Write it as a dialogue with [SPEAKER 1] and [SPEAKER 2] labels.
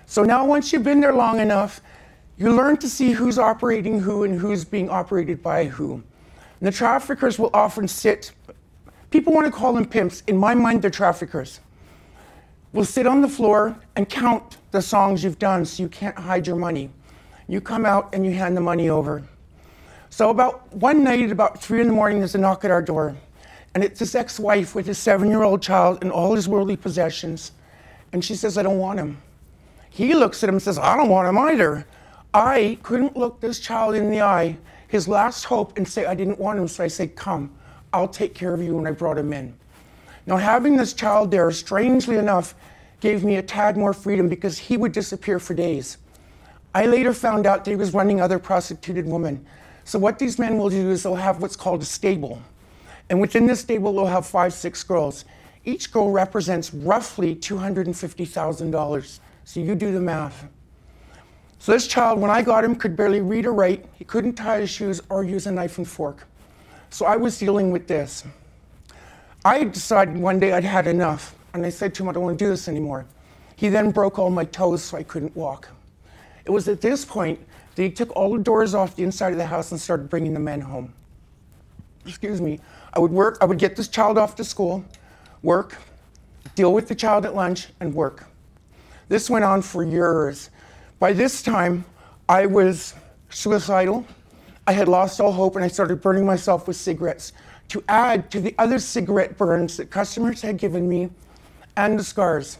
[SPEAKER 1] So now once you've been there long enough, you learn to see who's operating who and who's being operated by who. And the traffickers will often sit, people want to call them pimps. In my mind, they're traffickers. Will sit on the floor and count the songs you've done so you can't hide your money. You come out and you hand the money over. So about one night at about 3 in the morning, there's a knock at our door. And it's his ex-wife with his 7-year-old child and all his worldly possessions. And she says, I don't want him. He looks at him and says, I don't want him either. I couldn't look this child in the eye, his last hope, and say I didn't want him. So I said, come, I'll take care of you, and I brought him in. Now having this child there, strangely enough, gave me a tad more freedom because he would disappear for days. I later found out that he was running other prostituted women. So what these men will do is they'll have what's called a stable. And within this stable, they'll have 5, 6 girls. Each girl represents roughly $250,000. So you do the math. So this child, when I got him, could barely read or write. He couldn't tie his shoes or use a knife and fork. So I was dealing with this. I decided one day I'd had enough. And I said to him, I don't want to do this anymore. He then broke all my toes so I couldn't walk. It was at this point that he took all the doors off the inside of the house and started bringing the men home. Excuse me. I would work, I would get this child off to school, work, deal with the child at lunch, and work. This went on for years. By this time, I was suicidal. I had lost all hope, and I started burning myself with cigarettes to add to the other cigarette burns that customers had given me and the scars.